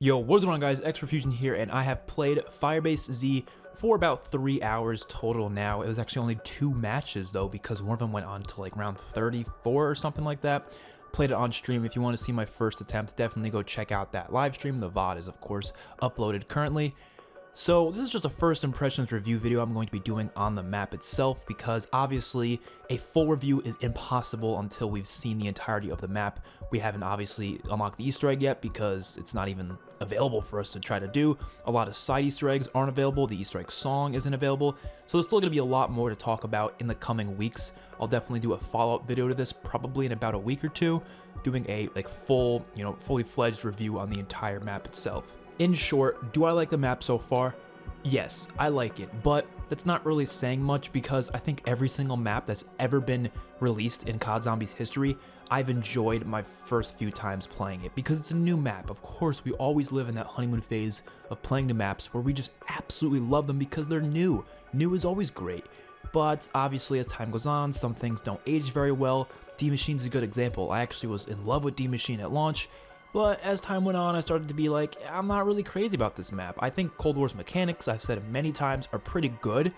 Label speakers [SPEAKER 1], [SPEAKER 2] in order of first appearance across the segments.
[SPEAKER 1] Yo, what's going on guys, XpertFusion here, and I have played Firebase Z for about 3 hours total now. It was actually only 2 matches though, because one of them went on to like round 34 or something like that. Played it on stream. If you want to see my first attempt, definitely go check out that live stream. The VOD is of course uploaded currently. So this is just a first impressions review video I'm going to be doing on the map itself, because obviously a full review is impossible until we've seen the entirety of the map. We haven't obviously unlocked the Easter egg yet because it's not even available for us to try to do. A lot of side Easter eggs aren't available. The Easter egg song isn't available. So there's still going to be a lot more to talk about in the coming weeks. I'll definitely do a follow-up video to this probably in about a week or two, doing a full, fully fledged review on the entire map itself. In short, do I like the map so far? Yes, I like it, but that's not really saying much because I think every single map that's ever been released in COD Zombies history, I've enjoyed my first few times playing it because it's a new map. Of course, we always live in that honeymoon phase of playing new maps where we just absolutely love them because they're new. New is always great, but obviously as time goes on, some things don't age very well. D Machine's a good example. I actually was in love with D Machine at launch, but as time went on, I started to be like, I'm not really crazy about this map. I think Cold War's mechanics, I've said it many times, are pretty good,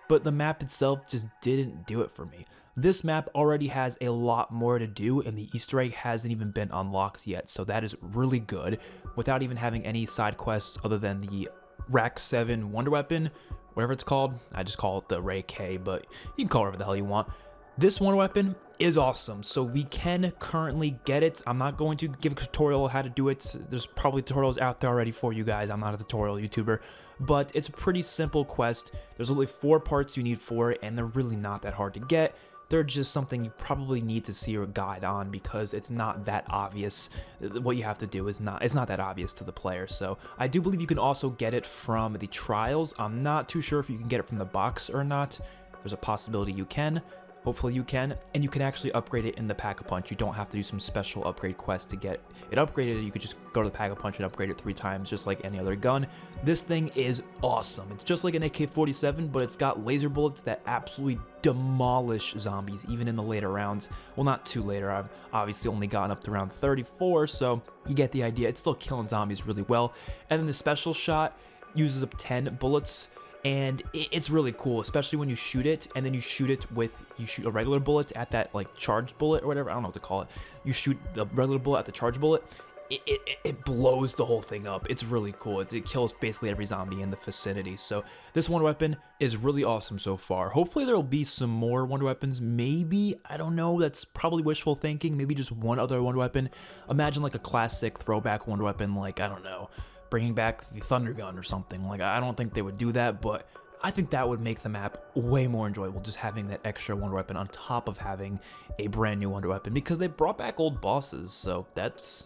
[SPEAKER 1] but the map itself just didn't do it for me. This map already has a lot more to do, and the Easter egg hasn't even been unlocked yet, so that is really good, without even having any side quests other than the Rack 7 Wonder Weapon, whatever it's called. I just call it the Ray K, but you can call it whatever the hell you want. This Wonder Weapon is awesome, so we can currently get it. I'm not going to give a tutorial on how to do it. There's probably tutorials out there already for you guys. I'm not a tutorial YouTuber, but it's a pretty simple quest. There's only 4 parts you need for it, and they're really not that hard to get. They're just something you probably need to see a guide on because it's not that obvious. What you have to do is not that obvious to the player. So I do believe you can also get it from the trials. I'm not too sure if you can get it from the box or not. There's a possibility you can. Hopefully you can, and you can actually upgrade it in the Pack-a-Punch. You don't have to do some special upgrade quest to get it upgraded. You could just go to the Pack-a-Punch and upgrade it 3 times, just like any other gun. This thing is awesome. It's just like an AK-47, but it's got laser bullets that absolutely demolish zombies, even in the later rounds. Well, not too later. I've obviously only gotten up to round 34, so you get the idea. It's still killing zombies really well. And then the special shot uses up 10 bullets. And it's really cool, especially when you shoot it, and then you shoot a regular bullet at that charged bullet or whatever, I don't know what to call it. You shoot the regular bullet at the charged bullet, it blows the whole thing up. It's really cool. It kills basically every zombie in the vicinity. So this Wonder Weapon is really awesome so far. Hopefully there will be some more Wonder Weapons. Maybe, I don't know, that's probably wishful thinking. Maybe just one other Wonder Weapon. Imagine like a classic throwback Wonder Weapon, like, I don't know, bringing back the Thunder Gun or something. Like, I don't think they would do that, but I think that would make the map way more enjoyable, just having that extra Wonder Weapon on top of having a brand new Wonder Weapon, because they brought back old bosses, so that's,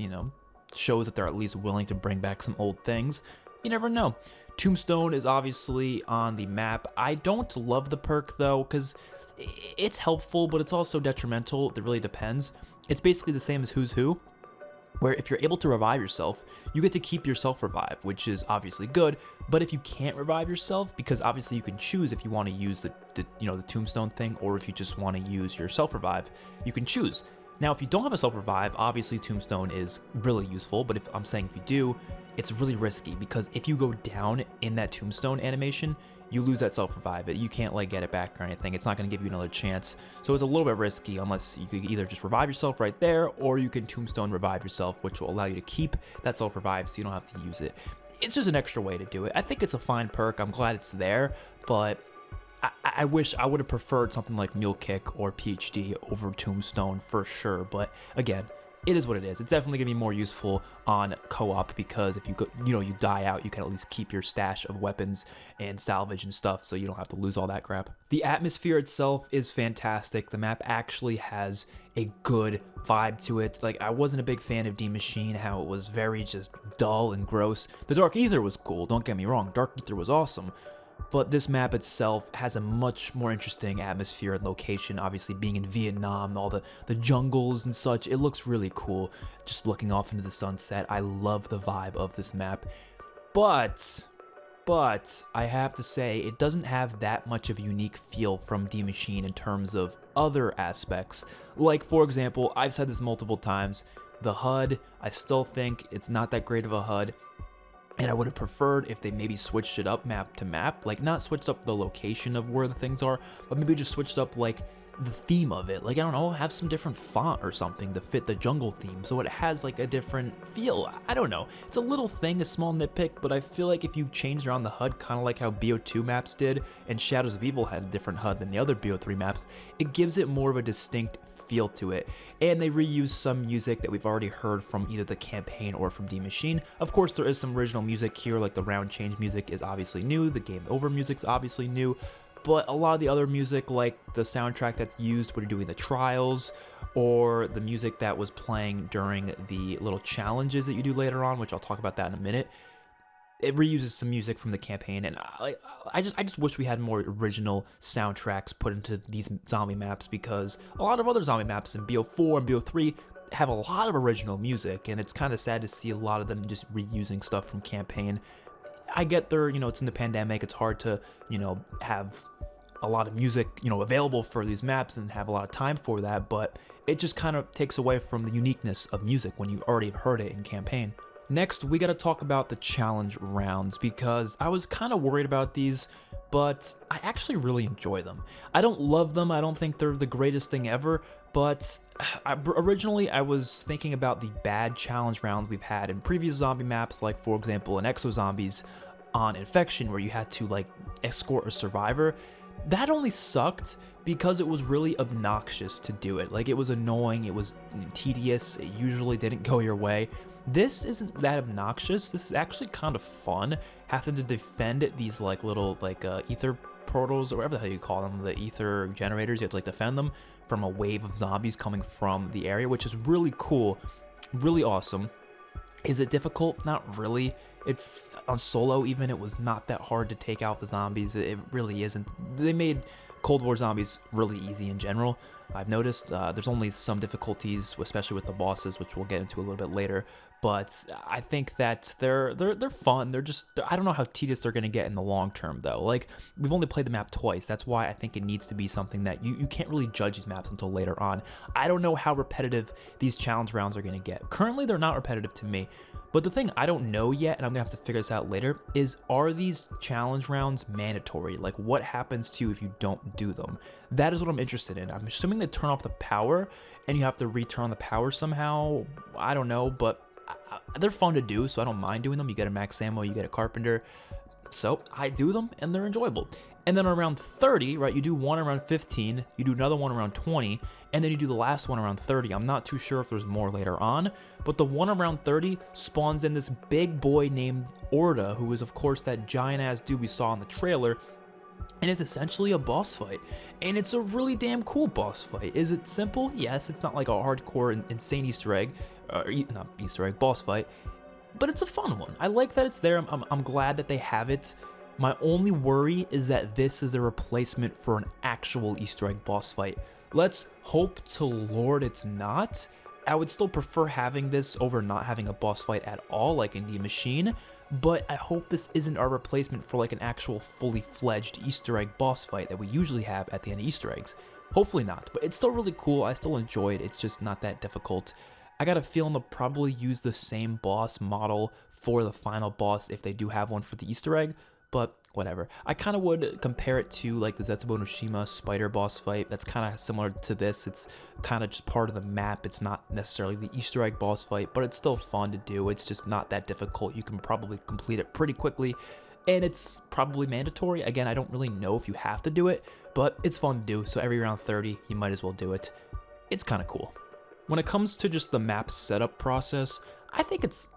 [SPEAKER 1] shows that they're at least willing to bring back some old things. You never know. Tombstone is obviously on the map. I don't love the perk though, because it's helpful, but it's also detrimental. It really depends. It's basically the same as Who's Who, where if you're able to revive yourself, you get to keep your self-revive, which is obviously good. But if you can't revive yourself, because obviously you can choose if you want to use the tombstone thing, or if you just want to use your self-revive, you can choose. Now, if you don't have a self-revive, obviously tombstone is really useful, but if you do, it's really risky, because if you go down in that tombstone animation, you lose that self-revive. You can't get it back or anything. It's not going to give you another chance. So it's a little bit risky, unless you could either just revive yourself right there, or you can tombstone revive yourself, which will allow you to keep that self-revive so you don't have to use it. It's just an extra way to do it. I think it's a fine perk. I'm glad it's there, but I wish I would have preferred something like Mule Kick or PhD over Tombstone for sure. But again, it is what it is. It's definitely gonna be more useful on co-op, because if you die out, you can at least keep your stash of weapons and salvage and stuff, so you don't have to lose all that crap. The atmosphere itself is fantastic. The map actually has a good vibe to it. Like, I wasn't a big fan of D Machine, how it was very just dull and gross. The Dark Ether was cool, don't get me wrong. Dark Ether was awesome. But this map itself has a much more interesting atmosphere and location, obviously being in Vietnam, all the jungles and such. It looks really cool, just looking off into the sunset. I love the vibe of this map. But I have to say, it doesn't have that much of a unique feel from D Machine in terms of other aspects. Like, for example, I've said this multiple times, the HUD, I still think it's not that great of a HUD. And I would have preferred if they maybe switched it up map to map, like not switched up the location of where the things are, but maybe just switched up like the theme of it. Like, I don't know, have some different font or something to fit the jungle theme so it has like a different feel. I don't know. It's a little thing, a small nitpick, but I feel like if you changed around the HUD, kind of like how BO2 maps did and Shadows of Evil had a different HUD than the other BO3 maps, it gives it more of a distinct feel to it. And they reuse some music that we've already heard from either the campaign or from D Machine. Of course, there is some original music here, like the round change music is obviously new, the game over music's obviously new, but a lot of the other music, like the soundtrack that's used when you're doing the trials, or the music that was playing during the little challenges that you do later on, which I'll talk about that in a minute, it reuses some music from the campaign, and I just wish we had more original soundtracks put into these zombie maps, because a lot of other zombie maps in BO4 and BO3 have a lot of original music, and it's kind of sad to see a lot of them just reusing stuff from campaign. I get there, it's in the pandemic, it's hard to, have a lot of music, available for these maps and have a lot of time for that, but it just kind of takes away from the uniqueness of music when you already have heard it in campaign. Next, we got to talk about the challenge rounds, because I was kind of worried about these, but I actually really enjoy them. I don't love them, I don't think they're the greatest thing ever, but originally I was thinking about the bad challenge rounds we've had in previous zombie maps, like for example in Exo Zombies on Infection, where you had to like escort a survivor. That only sucked because it was really obnoxious to do it. Like, it was annoying, it was tedious, it usually didn't go your way. This isn't that obnoxious. This is actually kind of fun, having to defend these like little like ether portals, or whatever the hell you call them, the ether generators. You have to like defend them from a wave of zombies coming from the area, which is really cool, really awesome. Is it difficult? Not really. It's on solo even, it was not that hard to take out the zombies. It really isn't. They made Cold War zombies really easy in general. I've noticed there's only some difficulties, especially with the bosses, which we'll get into a little bit later. But I think that they're fun. I don't know how tedious they're gonna get in the long term though. Like, we've only played the map twice. That's why I think it needs to be something that you can't really judge these maps until later on. I don't know how repetitive these challenge rounds are gonna get. Currently, they're not repetitive to me. But the thing I don't know yet, and I'm gonna have to figure this out later, is are these challenge rounds mandatory? Like, what happens to you if you don't do them? That is what I'm interested in. I'm assuming they turn off the power and you have to return on the power somehow. I don't know, but they're fun to do, so I don't mind doing them. You get a max ammo, you get a carpenter. So I do them and they're enjoyable. And then around 30, right, you do one around 15, you do another one around 20, and then you do the last one around 30. I'm not too sure if there's more later on, but the one around 30 spawns in this big boy named Orda, who is of course that giant ass dude we saw in the trailer, and it's essentially a boss fight. And it's a really damn cool boss fight. Is it simple? Yes, it's not like a hardcore insane Easter egg, not Easter egg, boss fight, but it's a fun one. I like that it's there. I'm glad that they have it. My only worry is that this is the replacement for an actual Easter egg boss fight. Let's hope to Lord it's not. I would still prefer having this over not having a boss fight at all, like in D Machine, but I hope this isn't our replacement for like an actual fully fledged Easter egg boss fight that we usually have at the end of Easter eggs. Hopefully not, but it's still really cool. I still enjoy it. It's just not that difficult. I got a feeling they'll probably use the same boss model for the final boss if they do have one for the Easter egg, but whatever. I kind of would compare it to like the Zetsubo no Shima spider boss fight. That's kind of similar to this. It's kind of just part of the map. It's not necessarily the Easter egg boss fight, but it's still fun to do. It's just not that difficult. You can probably complete it pretty quickly, and it's probably mandatory. Again, I don't really know if you have to do it, but it's fun to do. So every round 30, you might as well do it. It's kind of cool. When it comes to just the map setup process, I think it's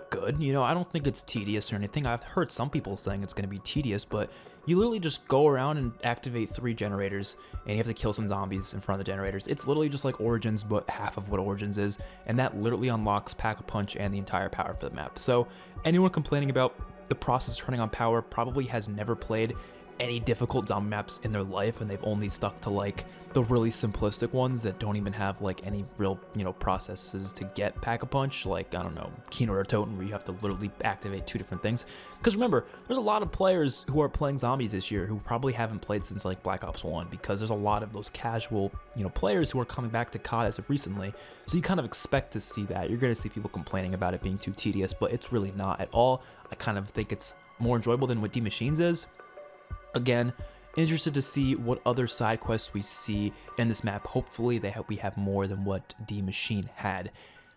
[SPEAKER 1] good. I don't think it's tedious or anything. I've heard some people saying it's going to be tedious, but you literally just go around and activate 3 generators, and you have to kill some zombies in front of the generators. It's literally just like Origins, but half of what Origins is, and that literally unlocks Pack-a-Punch and the entire power for the map. So anyone complaining about the process turning on power probably has never played any difficult zombie maps in their life, and they've only stuck to like the really simplistic ones that don't even have like any real, processes to get Pack-a-Punch, like, I don't know, Keynote or Totem, where you have to literally activate 2 different things. Because remember, there's a lot of players who are playing zombies this year who probably haven't played since like Black Ops 1, because there's a lot of those casual, players who are coming back to COD as of recently. So you kind of expect to see that. You're going to see people complaining about it being too tedious, but it's really not at all. I kind of think it's more enjoyable than what D Machines is. Again, interested to see what other side quests we see in this map. Hopefully we have more than what D Machine had.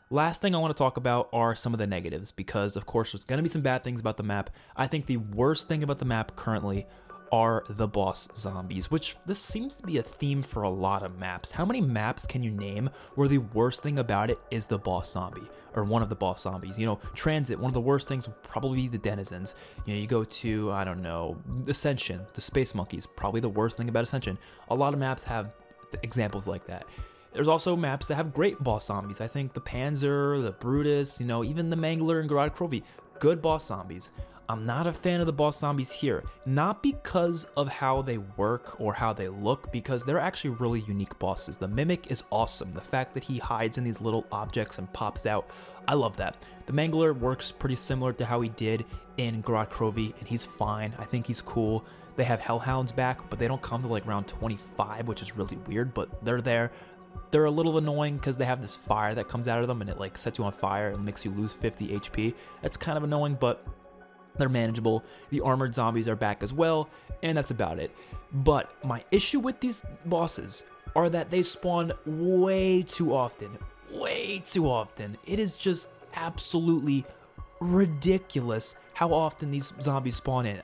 [SPEAKER 1] Last thing I want to talk about are some of the negatives, because of course there's going to be some bad things about the map. I think the worst thing about the map currently are the boss zombies, which this seems to be a theme for a lot of maps. How many maps can you name where the worst thing about it is the boss zombie, or one of the boss zombies? Transit, one of the worst things would probably be the denizens. You go to, I don't know, Ascension, the space monkeys, probably the worst thing about Ascension. A lot of maps have examples like that. There's also maps that have great boss zombies. I think the Panzer, the Brutus, even the Mangler and Garad Krovi, good boss zombies. I'm not a fan of the boss zombies here, not because of how they work or how they look, because they're actually really unique bosses. The Mimic is awesome. The fact that he hides in these little objects and pops out, I love that. The Mangler works pretty similar to how he did in Garad Krovi, and he's fine. I think he's cool. They have Hellhounds back, but they don't come to like round 25, which is really weird, but they're there. They're a little annoying because they have this fire that comes out of them, and it like sets you on fire and makes you lose 50 HP. That's kind of annoying, but they're manageable. The armored zombies are back as well, and that's about it. But my issue with these bosses are that they spawn way too often. Way too often. It is just absolutely ridiculous how often these zombies spawn in.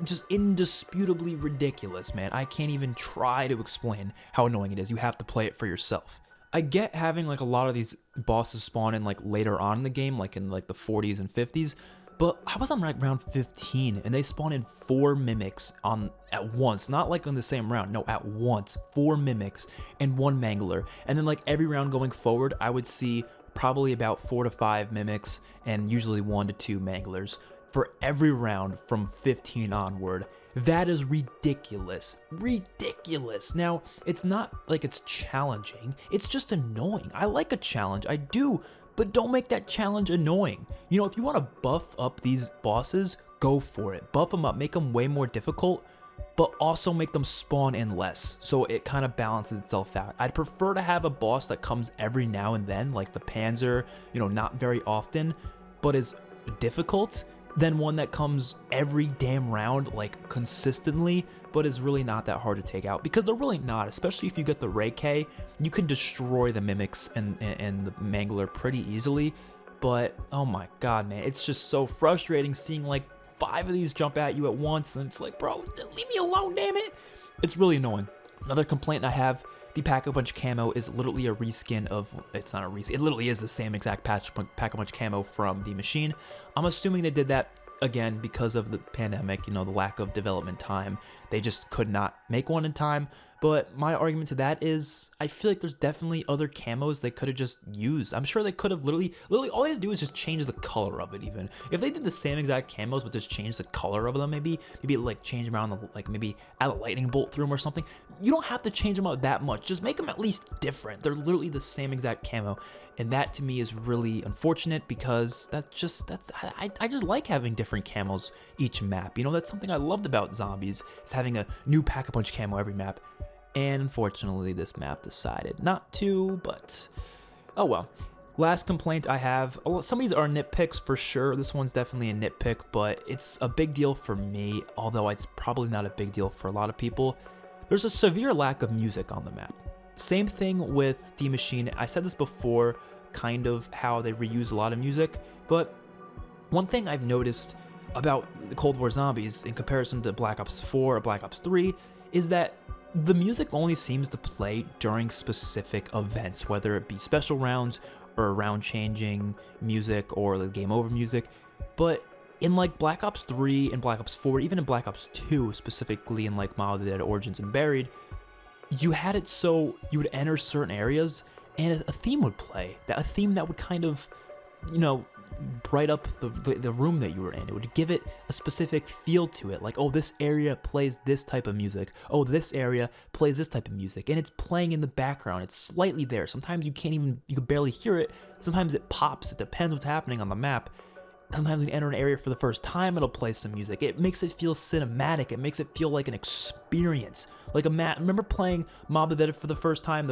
[SPEAKER 1] Just indisputably ridiculous, man. I can't even try to explain how annoying it is. You have to play it for yourself. I get having like a lot of these bosses spawn in like later on in the game, like in like the 40s and 50s. But I was on like round 15 and they spawn in 4 mimics at once, not like on the same round, no, at once, 4 mimics and 1 mangler. And then like every round going forward, I would see probably about 4 to 5 mimics and usually 1 to 2 manglers for every round from 15 onward. That is ridiculous. Ridiculous. Now, it's not like it's challenging, it's just annoying. I like a challenge, I do. But don't make that challenge annoying. If you want to buff up these bosses, go for it. Buff them up, make them way more difficult, but also make them spawn in less, so it kind of balances itself out. I'd prefer to have a boss that comes every now and then, like the Panzer, not very often, but is difficult, than one that comes every damn round, like consistently, but is really not that hard to take out, because they're really not. Especially if you get the Ray K, you can destroy the mimics and the mangler pretty easily. But oh my god, man, it's just so frustrating seeing like 5 of these jump at you at once, and it's like, bro, leave me alone, damn it. It's really annoying. Another complaint I have, the Pack-a-Punch camo is literally a reskin of, it's not a reskin, it literally is the same exact Pack-a-Punch camo from the machine. I'm assuming they did that, again, because of the pandemic, the lack of development time. They just could not make one in time. But my argument to that is, I feel like there's definitely other camos they could have just used. I'm sure they could have literally all they had to do is just change the color of it. Even if they did the same exact camos but just change the color of them, maybe like change around the, like maybe add a lightning bolt through them or something. You don't have to change them up that much. Just make them at least different. They're literally the same exact camo, and that to me is really unfortunate, because I just like having different camos each map. That's something I loved about zombies, is having a new Pack-a-Punch camo every map. And unfortunately, this map decided not to, but oh well. Last complaint I have, some of these are nitpicks for sure. This one's definitely a nitpick, but it's a big deal for me, although it's probably not a big deal for a lot of people. There's a severe lack of music on the map. Same thing with D Machine. I said this before, kind of how they reuse a lot of music, but one thing I've noticed about the Cold War Zombies in comparison to Black Ops 4 or Black Ops 3 is that the music only seems to play during specific events, whether it be special rounds or round changing music or the game over music. But in like Black Ops 3 and Black Ops 4, even in Black Ops 2, specifically in like Model Dead Origins and Buried, you had it so you would enter certain areas and a theme would play. A theme that would kind of, bright up the room that you were in. It would give it a specific feel to it, like, oh, this area plays this type of music, oh, this area plays this type of music, and it's playing in the background. It's slightly there. Sometimes you can barely hear it. Sometimes it pops. It depends what's happening on the map. Sometimes when you enter an area for the first time, it'll play some music. It makes it feel cinematic. It makes it feel like an experience. Like a map. Remember playing Mob of the Dead for the first time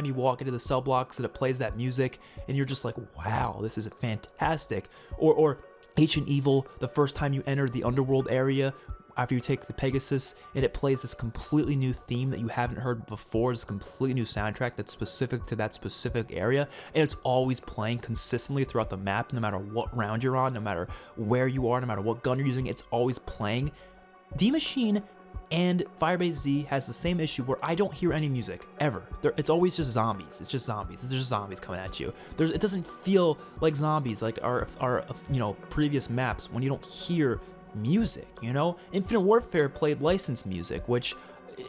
[SPEAKER 1] you walk into the cell blocks and it plays that music, and you're just like, wow, this is fantastic. Or Ancient Evil, the first time you enter the underworld area, after you take the Pegasus, and it plays this completely new theme that you haven't heard before, this completely new soundtrack that's specific to that specific area, and it's always playing consistently throughout the map, no matter what round you're on, no matter where you are, no matter what gun you're using, it's always playing. D-Machine and Firebase Z has the same issue where I don't hear any music, ever. It's always just zombies. It's just zombies. It's just zombies coming at you. It doesn't feel like zombies like our previous maps when you don't hear music, Infinite Warfare played licensed music, which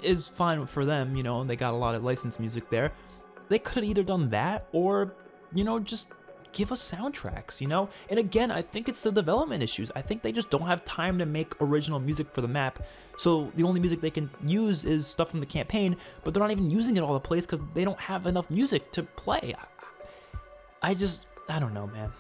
[SPEAKER 1] is fine for them, they got a lot of licensed music there. They could have either done that or, just give us soundtracks, And again, I think it's the development issues. I think they just don't have time to make original music for the map, so the only music they can use is stuff from the campaign, but they're not even using it all the place because they don't have enough music to play. I don't know, man.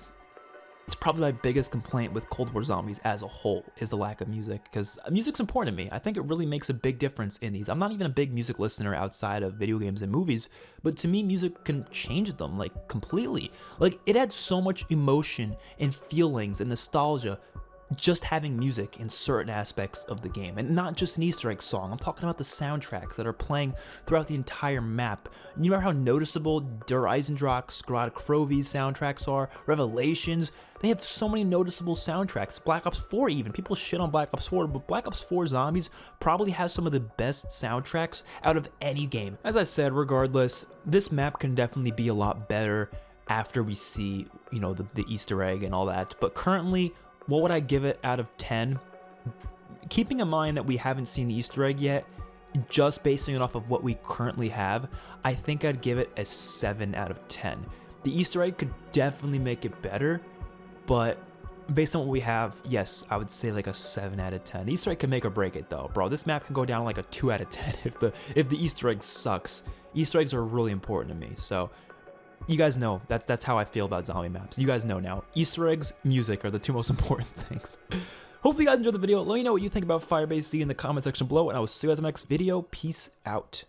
[SPEAKER 1] It's probably my biggest complaint with Cold War Zombies as a whole is the lack of music, because music's important to me. I think it really makes a big difference in these. I'm not even a big music listener outside of video games and movies, but to me, music can change them, like, completely. Like, it adds so much emotion and feelings and nostalgia just having music in certain aspects of the game, and not just an Easter egg song. I'm talking about the soundtracks that are playing throughout the entire map. You remember how noticeable Der Eisendrache, Skrod Krovi's soundtracks are? Revelations, they have so many noticeable soundtracks. Black Ops 4 even, people shit on Black Ops 4, but Black Ops 4 Zombies probably has some of the best soundtracks out of any game. As I said, regardless, this map can definitely be a lot better after we see, the Easter egg and all that, but currently, what would I give it out of 10? Keeping in mind that we haven't seen the Easter egg yet, just basing it off of what we currently have, I think I'd give it a 7 out of 10. The Easter egg could definitely make it better, but based on what we have, yes, I would say like a 7 out of 10. The Easter egg can make or break it though, bro. This map can go down like a 2 out of 10 if the Easter egg sucks. Easter eggs are really important to me, so you guys know that's how I feel about zombie maps. You guys know now. Easter eggs, music are the two most important things. Hopefully you guys enjoyed the video. Let me know what you think about Firebase Z in the comment section below, and I will see you guys in the next video. Peace out.